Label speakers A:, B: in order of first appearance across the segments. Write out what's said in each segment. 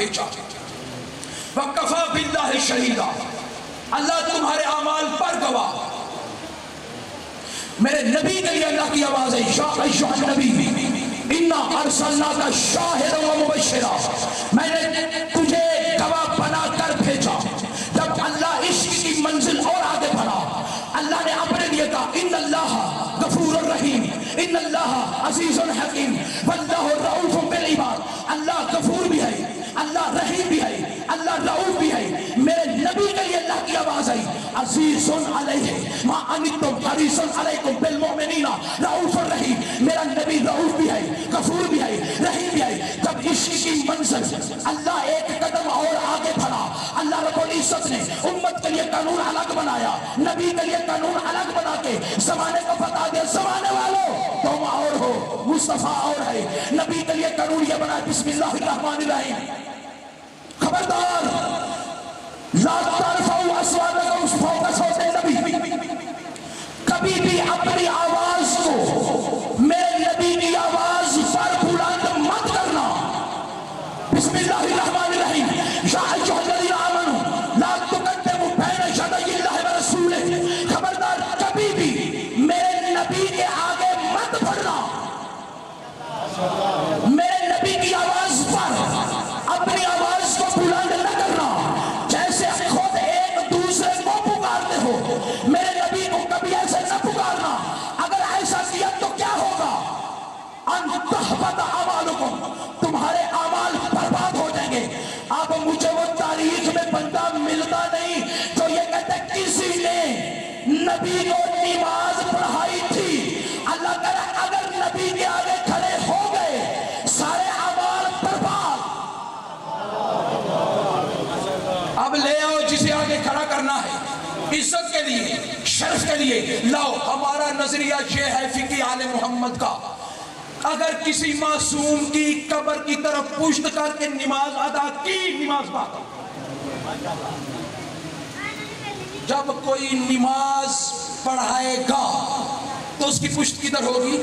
A: بھیجا۔ وَكَفَى بِاللَّهِ شَهِيدًا، اللہ تمہارے اعمال پر گواہ۔ میرے نبی کے لیے اللہ کی آواز ہے، یا ایھا النبی انا ارسلناک شاہدا ومبشرا، میں نے تجھے گواہ بنا کر بھیجا۔ جب اللہ عشق کی منزل اور آگے بڑھا، اللہ نے اپنے لیے کہا ان اللہ غفور الرحیم، ان اللہ عزیز الحکیم، واللہ رؤوف بالعباد، اللہ غفور بھی ہے، اللہ رحیم بھی ہے، اللہ رؤوف بھی ہے۔ میرے نبی کے لیے اللہ کی آواز آئی عزیز علیہ ما عنتم حریص علیکم بالمؤمنین رؤوف الرحیم، میرا نبی رؤوف بھی ہے، غفور بھی ہے، رحیم بھی ہے۔ جب عشق کی منزل اللہ ایک قدم اور آگے بڑھا، اللہ رب العزت نے امت کے لیے قانون الگ بنایا، نبی کے لیے قانون الگ بنا کے زمانے کو بتا دیا زمانے والوں تم اور ہو، مصطفیٰ اور ہے۔ نبی کے لیے قانون یہ بنا بسم اللہ الرحمن الرحیم، خبردار لا ترفعوا اصواتکم فوق صوت النبی، کبھی بھی اپنی آواز کو میرے نبی کی آواز پر بلند مت کرنا۔ بسم اللہ الرحمن الرحیم، یا ایھا الذین آمنوا لا تقدموا بین یدی اللہ ورسولہ، خبردار کبھی بھی میرے نبی کے آگے مت بڑھنا۔ میرے نبی کی آواز پر اپنی آواز کو بلند نہ کرنا، جیسے خود ایک دوسرے کو پکارتے ہو، میرے نبی کو کبھی ایسے نہ پکارنا۔ اگر ایسا کیا تو کیا ہوگا؟ ان تحبط اعمالکم، تمہارے اعمال برباد ہو جائیں گے۔ اب مجھے وہ تاریخ میں بندہ ملتا نہیں جو یہ کہتا ہے کسی نے نبی کو نماز پڑھائی تھی۔ اللہ کہہ رہا ہے اگر نبی کے آگے کھڑے ہو گئے سارے اعمال برباد۔ اب لے آؤ جسے آگے کھڑا کرنا ہے، عزت کے لیے، شرف کے لیے لاؤ۔ ہمارا نظریہ یہ ہے فقہ آل محمد کا، اگر کسی معصوم کی قبر کی طرف پشت کر کے نماز ادا کی، نماز باطل۔ جب کوئی نماز پڑھائے گا تو اس کی پشت کدھر ہوگی؟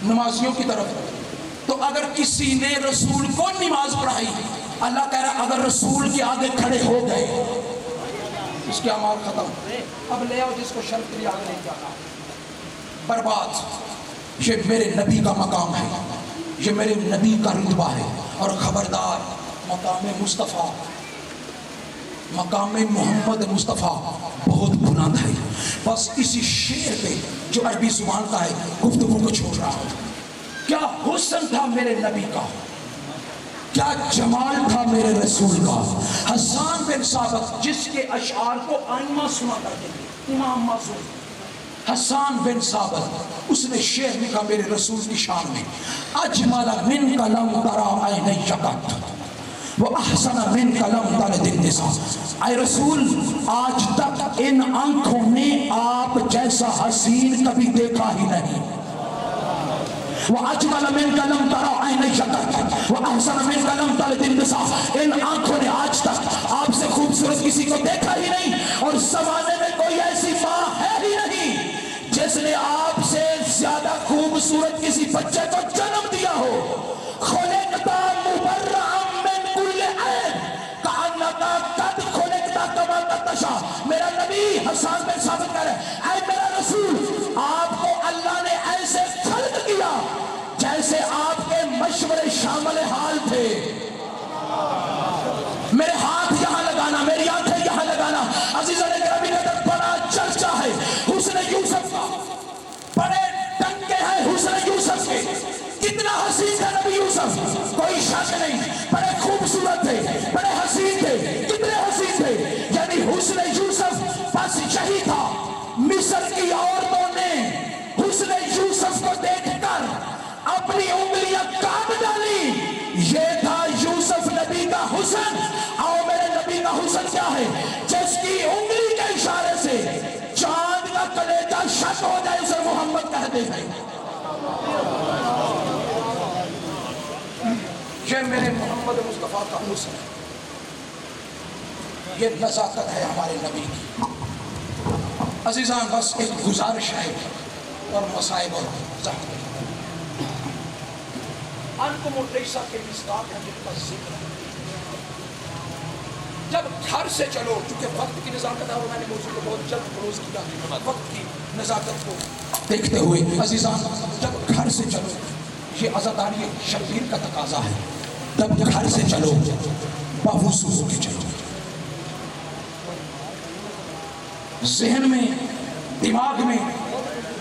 A: نمازیوں کی طرف۔ تو اگر کسی نے رسول کو نماز پڑھائی، اللہ کہہ رہا ہے اگر رسول کے آگے کھڑے ہو گئے اس کے اعمال ختم۔ اب لے آؤ جس کو شرف کے لیے آگے نہیں جانا، برباد۔ یہ میرے نبی کا مقام ہے، یہ میرے نبی کا رتبہ ہے، اور خبردار مقام مصطفیٰ، مقام محمد مصطفیٰ بہت بلند ہے۔ بس اسی شعر پہ جو عربی زبان کا ہے گفتگو کو چھوڑ رہا ہوں۔ کیا حسن تھا میرے نبی کا، کیا جمال تھا میرے رسول کا۔ حسان بن ثابت جس کے اشعار کو آئمہ سنا کرتے تھے، امام معصوم حسان بن ثابت، اس نے شعر لکھا میرے رسول کی شان میں، اجمل منک لم تری عینی قط واحسن منک لم تلد النساء۔ اے رسول آج تک ان آنکھوں نے آپ جیسا حسین کبھی دیکھا ہی نہیں۔ وَأَجْمَلَ مِنْكَ لَمْ تَرَ عَيْنَيْ قَطْ وَأَحْسَنَ مِنْكَ لَمْ تَلِدِ النِّسَاء۔ ان آنکھوں نے آج تک آپ سے خوبصورت کسی کو دیکھا ہی نہیں، اور زمانے میں کوئی ایسی ماں ہے ہی نہیں جس نے آپ سے زیادہ خوبصورت کسی بچے کو جنم دیا ہو۔ خُلِقْتَ مُبَرَّأً مِنْ كُلِّ عَیب كَأَنَّكَ قَدْ خُلِقْتَ كَمَا تَشَاءُ۔ میرا نبی حسان بن ثابت کہہ رہے ہیں اے میرا رسول آپ کو اللہ نے ایسے خلق کیا جیسے آپ کے مشورے شامل حال تھے۔ میرے ہاتھ یہاں لگانا، میری آنکھیں یہاں لگانا۔ عزیزان گرامی کا بڑا چرچا ہے حسن یوسف کا، بڑے ٹنکے ہیں حسن یوسف کے۔ کتنا حسین تھا نبی یوسف، کوئی شک نہیں، بڑے خوبصورت تھے، بڑے حسین تھے، کتنے حسین تھے۔ یعنی حسن یوسف بس یہی تھا۔ مصر کی عورتوں نے حسن یوسف کو دیکھ کر اپنی انگلیاں کاٹ ڈالی، یہ تھا یوسف نبی کا حسن۔ آؤ میرے نبی کا حسن کیا ہے؟ جس کی انگلی کے اشارے سے چاند کا کلیجہ شک ہو جائے اسے محمد کہتے ہیں۔ یہ میرے محمد مصطفیٰ کا حسن، یہ نزاکت ہے ہمارے نبی کی۔ عزیزان بس ایک گزارش ہے اور مصائب اور زحمت۔ انکم الریسہ کے مصداق ہیں جن کا ذکر ہے، جب گھر سے چلو، چونکہ وقت کی نزاکت ہے، اور میں نے موضوع کو بہت جلد کلوز کیا، وقت کی نزاکت کو دیکھتے ہوئے عزیزان، جب گھر سے چلو، یہ عزاداری شبیر کا تقاضا ہے، جب گھر سے چلو باوضو ہو کے چلو، ذہن میں دماغ میں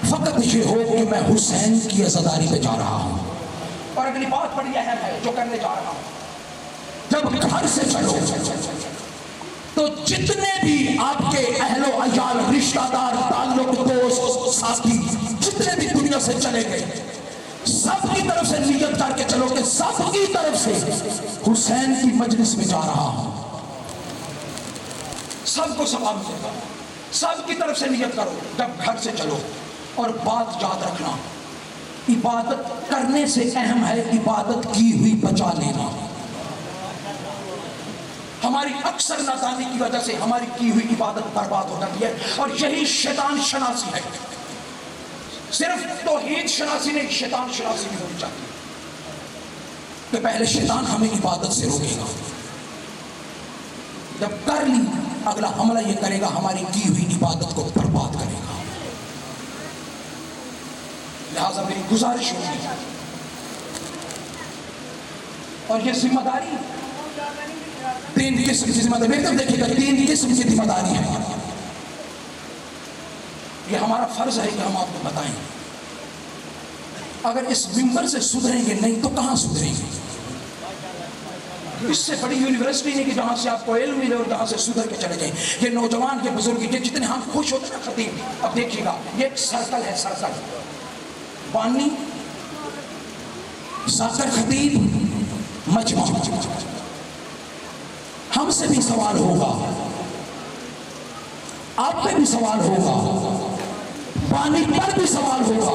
A: فقط یہ ہو کہ میں حسین کی عزاداری پہ جا رہا ہوں۔ اور اگلی بات بڑی اہم ہے جو کرنے جا رہا ہوں، جب گھر سے چلو تو جتنے بھی آپ کے اہل و عیال، رشتہ دار، تعلق، دوست، ساتھی، جتنے بھی دنیا سے چلے گئے، سب کی طرف سے نیت کر کے چلو کہ سب کی طرف سے حسین کی مجلس میں جا رہا ہوں، سب کو ثواب ملے گا، سب کی طرف سے نیت کرو جب گھر سے چلو۔ اور بات یاد رکھنا، عبادت کرنے سے اہم ہے عبادت کی ہوئی بچا لینا۔ ہماری اکثر نادانی کی وجہ سے ہماری کی ہوئی عبادت برباد ہو جاتی ہے، اور یہی شیطان شناسی ہے۔ صرف توحید شناسی نہیں، شیطان شناسی بھی ہونی چاہیے کہ پہلے شیطان ہمیں عبادت سے روکے گا، جب کر لی اگلا حملہ یہ کرے گا ہماری کی ہوئی عبادت کو برباد کرے گا۔ لہذا میری گزارش ہوگی، اور یہ ذمہ داری تین قسم کی ذمہ داری، دیکھیے گا تین قسم کی ذمہ داری ہے، یہ ہمارا فرض ہے کہ ہم آپ کو بتائیں۔ اگر اس ممبر سے سدھریں گے نہیں تو کہاں سدھریں گے؟ اس سے بڑی یونیورسٹی نہیں کہ جہاں سے آپ کو علم ملے اور جہاں سے سدھر کے چلے جائیں۔ یہ نوجوان کے بزرگ کے جتنے ہم خوش ہوتے ہیں نا خطیب، اب دیکھیے گا یہ ایک سرکل ہے، سرکل بانی، ساکر، خطیب، مجمع۔ ہم سے بھی سوال ہوگا، آپ پہ بھی سوال ہوگا، بانی پر بھی سوال ہوگا،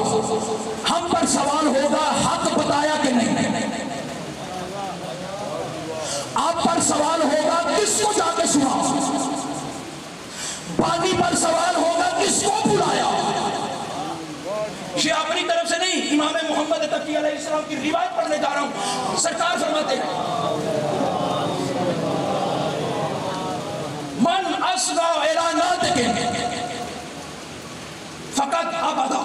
A: ہم پر سوال ہوگا حق بتایا کہ نہیں، آپ پر سوال ہوگا کس کو جا کے سنا، بانی پر سوال ہوگا کس کو بلایا۔ یہ اپنی طرف سے نہیں، امام محمد تقی علیہ السلام کی روایت پڑھنے جا رہا ہوں۔ سرکار فرماتے ہیں من اصغى الى ناطق فقط ابدا،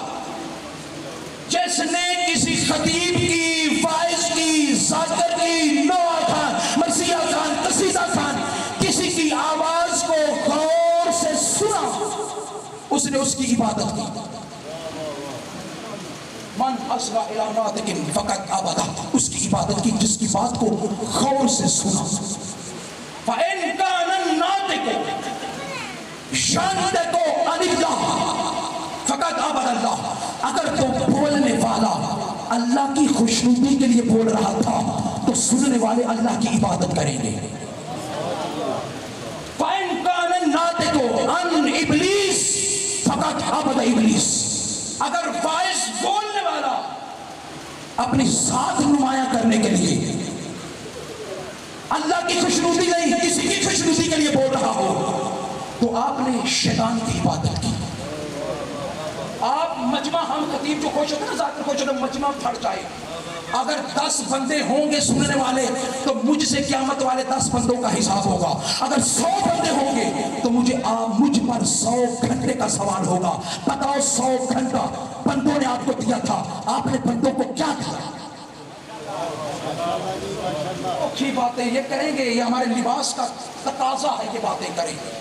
A: جس نے کسی خطیب کی، فائز کی، ذاکر کی، نوح خان، مرثیہ خان، قصیدہ خان، کسی کی آواز کو غور سے سنا، اس نے اس کی عبادت کی۔ من اصغى الى ناطق فقط ابدا، اس کی عبادت کی جس کی بات کو غور سے سنا۔ فإن كان الناطق ينطق عن الله فقط عبد اللہ، اگر تو بولنے والا اللہ کی خوشنودی کے لیے بول رہا تھا تو سننے والے اللہ کی عبادت کریں گے۔ فإن كان الناطق عن ابلیس فقط عبد ابلیس، اگر فائز بولنے والا اپنی ذات نمایاں کرنے کے لیے، اللہ کی خوشنودی نہیں کسی کی خوشنودی کے لیے بول رہا ہو، تو آپ نے شیطان کی عبادت کی۔ آپ مجمع، ہم خطیب جو خوش ہوتے ہیں نا، ذاکر خوش ہوتے ہیں، مجمع پھٹ جائے، اگر 10 بندے ہوں گے سننے والے تو مجھ سے قیامت والے 10 بندوں کا حساب ہوگا، اگر 100 بندے ہوں گے تو مجھ پر 100 گھنٹے کا سوال ہوگا۔ بتاؤ 100 گھنٹہ بندوں نے آپ کو دیا تھا، آپ نے بندوں کو کیا دیا؟ اچھی باتیں یہ کریں گے، یہ ہمارے لباس کا تقاضا ہے، یہ باتیں کریں گے،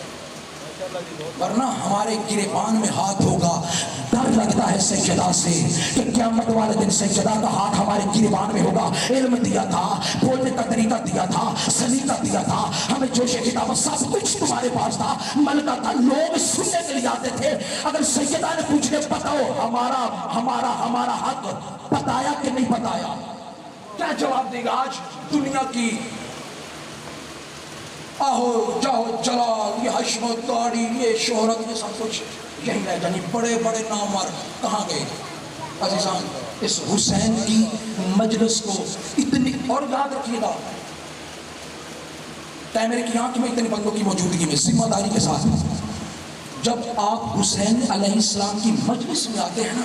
A: ورنہ ہمارے گریبان میں ہاتھ ہوگا۔ ڈر لگتا ہے سجدہ سے کہ قیامت والے دن سجدہ کا ہاتھ ہمارے گریبان میں ہوگا۔ علم دیا تھا، بولنے کا طریقہ دیا تھا، سلیقہ دیا تھا، ہمیں جوش کتاب سب کچھ تمہارے پاس تھا، ملکہ تھا، لوگ سننے کے لیے آتے تھے۔ اگر سیدہ نے پوچھ کے بتاؤ ہمارا حق بتایا کہ نہیں بتایا، کیا جواب دے گا؟ آج دنیا کی آہو جاہو جلال، یہ حشمت، داڑھی، یہ شہرت، یہ سب کچھ یہی رہ جانی، بڑے بڑے نامور کہاں گئے؟ عزیزان، اس حسین کی مجلس کو اتنی، اور یاد رکھیے گا کیمرے کی آنکھ میں اتنے بندوں کی موجودگی میں ذمہ داری کے ساتھ، جب آپ حسین علیہ السلام کی مجلس میں آتے ہیں نا،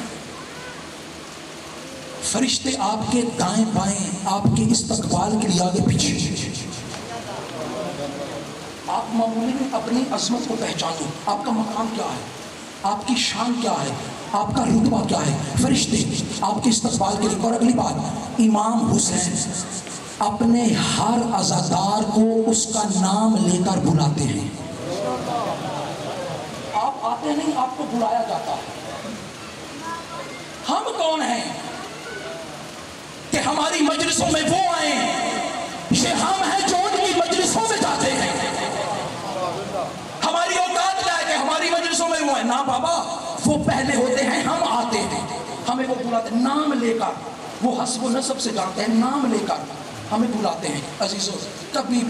A: فرشتے آپ کے دائیں بائیں، آپ کے استقبال کے لیے آگے پیچھے، آپ آپ معمولی میں اپنی عظمت کو پہچانو. آپ کا مقام کیا ہے, آپ کی شان کیا ہے, آپ کا رتبہ کیا ہے. فرشتے آپ کے استقبال کے لیے. اور اگلی بات, امام حسین اپنے ہر عزادار کو اس کا نام لے کر بلاتے ہیں. آپ آتے نہیں, آپ کو بلایا جاتا ہے. ہم کون ہیں کہ ہماری مجلسوں میں وہ آئیں؟ یہ ہم ہیں جو ان کی مجلسوں میں جاتے ہیں. ہماری اوقات کیا ہے کہ ہماری مجلسوں میں وہ ہیں؟ نا بابا, وہ پہلے ہوتے ہیں, ہم آتے ہیں. ہمیں وہ بلاتے ہیں نام لے کر. وہ حسب و نسب سے جانتے ہیں, نام لے کر ہمیں بلاتے ہیں. عزیزو, کبھی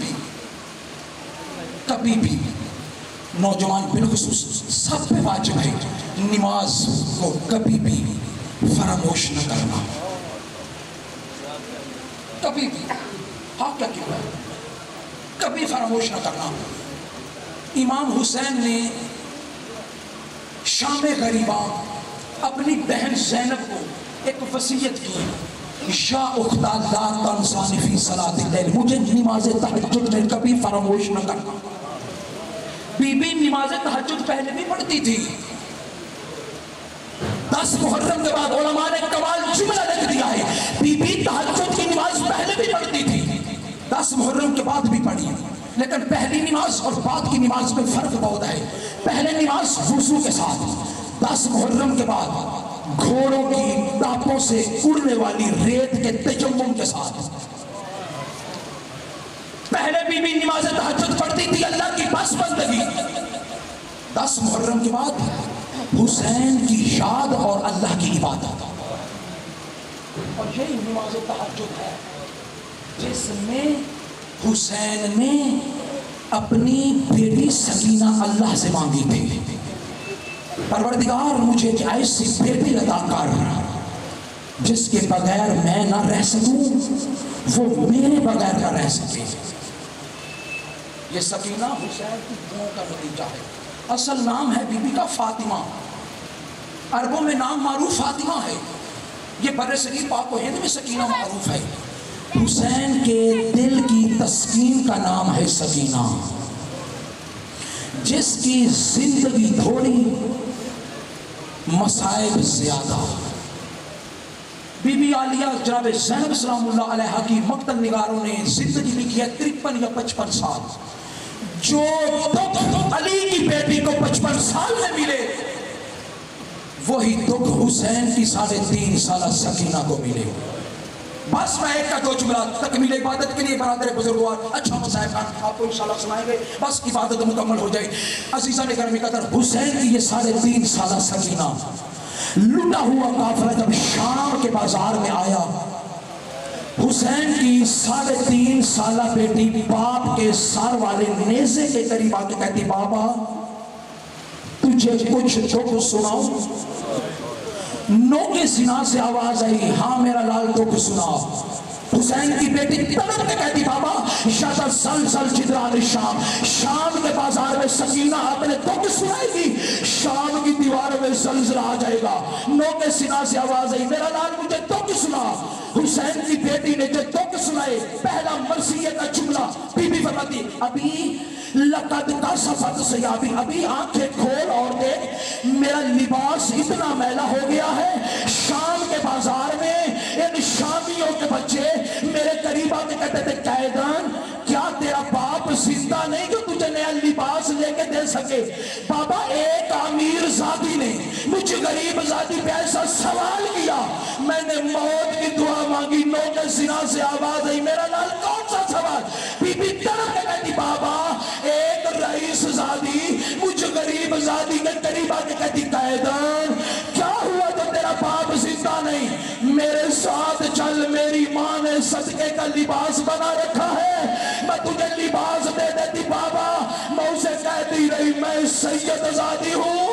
A: بھی نوجوان بالخصوص سب پہ واجب ہے نماز کو کبھی بھی فراموش نہ کرنا. کبھی بھی, ہاں کیا کیوں ہے, کبھی فراموش نہ کرنا. امام حسین نے شام غریباں اپنی بہن زینب کو ایک وصیت کی, یا اختہ لا تنسانی فی صلاۃ اللیل, مجھے نماز تہجد میں کبھی فراموش نہ کرنا. بی بی نماز تہجد پہلے بھی پڑھتی تھی. 10 محرم کے بعد علماء نے کمال جملہ لکھ دیا ہے, بی بی تہجد کی نماز پہلے بھی پڑھتی تھی, 10 محرم کے بعد بھی پڑھی. لیکن پہلی نماز اور بعد کی نماز میں فرق بہت ہے. پہلے نماز وضو کے ساتھ, 10 محرم کے بعد گھوڑوں کی ٹاپوں سے اڑنے والی ریت کے تجمم کے ساتھ. پہلے بی بی نماز تہجد پڑھتی تھی اللہ کی بس بندگی. 10 محرم کے بعد حسین کی یاد اور اللہ کی عبادت. اور یہی نماز تہجد ہے جس میں حسین نے اپنی بیٹی سکینہ اللہ سے مانگی تھی, پروردگار مجھے ایک ایسی بیٹی عطا کر جس کے بغیر میں نہ رہ سکوں, وہ میرے بغیر نہ رہ سکے. یہ سکینہ حسین کی دعاؤں کا نتیجہ ہے. اصل نام ہے بی بی کا فاطمہ, عربوں میں نام معروف فاطمہ ہے. یہ بر صغیر پاک و ہند میں سکینہ معروف ہے. حسین کے دل کی تسکین کا نام ہے سکینہ. جس کی زندگی تھوڑی مصائب زیادہ. بی بی عالیہ جناب زینب سلام اللہ علیہ کی مقتل نگاروں نے زندگی لکھی ہے 53 یا 55 سال. جو دکھ علی کی بیٹی کو 55 سال میں ملے, وہی دکھ حسین کی 3.5 سالہ سکینہ کو ملے. بس میں ایک کا دو جملہ تکمیل عبادت کے لیے برادر بزرگوار اچھا مصاحب خان آپ کو انشاءاللہ سنائیں گے, بس عبادت مکمل ہو جائے. عزیزان گرامی قدر, حسین کی یہ 3.5 سالہ سکینہ لٹا ہوا قافلہ جب شام کے بازار میں آیا, حسین کی 3.5 سالہ بیٹی باپ کے سر والے نیزے کے قریب آ کے کہتی, بابا تجھے کچھ دکھ سناؤں؟ نو کے سینہ سے آواز آئی, ہاں میرا لال دکھ سنا. حسین کی بیٹی تڑپ کے کہتی, بابا یتزلزل جدران الشام, شام کے بازار میں سکینہ اپنے دکھ سنائے گی, شام کی دیواروں میں زلزلہ آ جائے گا. نو کے سینہ سے آواز آئی, میرا لال مجھے دکھ سنا. حسین کی بیٹی نے جو دکھ سنائے, پہلا مرثیے کا جملہ بی بی فرماتی, ابھی لقد کشفت ثیابی, ابھی آنکھیں کھول اور دیکھ میرا لباس اتنا میلا ہو گیا ہے. شام کے بازار میں ان شامیوں کے بچے میرے قریب آ کے کہتے تھے, قائدان کیا تیرا باپ زندہ نہیں جو تجھے نیا لباس لے کے دے سکے؟ بابا ایک امیر زادی نے مجھے غریب زادی پہ ایسا سوال کیا, میں نے موت کی دعا مانگی. نو کے سینہ سے آواز آئی, میرا لال کون سا سوال؟ بی بی تڑپ کے کہتی, بابا ایک رئیس زادی مجھے غریب زادی کے قریب آ کے کہتی, قائدان کیا ہوا تو تیرا باپ زندہ نہیں؟ میرے ساتھ چل, میری ماں نے صدقے کا لباس بنا رکھا ہے, میں تجھے لباس دے دیتی. بابا میں اسے کہتی رہی, میں سید زادی ہوں,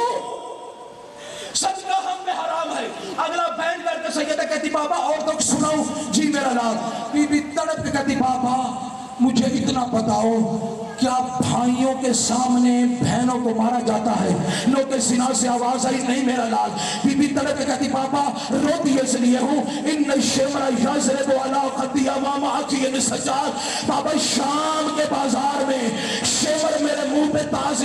A: صدقہ ہم میں حرام ہے. اگلا بین کر کے سیدہ کہتی, بابا اور دکھ سناؤں؟ جی میرا لال. بی بی تڑپ کے کہتی, بابا مجھے اتنا بتاؤ, کیا بھائیوں کے سامنے بہنوں کو مارا جاتا ہے؟ نو کے سینہ سے آواز آئی, نہیں میرا لال. بی بی تڑپ کے کہتی, بابا روتی اس لیے ہوں, ان الشمر یضرب علی خدی امام عقی السجاد. بابا شام کے بازار میں شمر میرے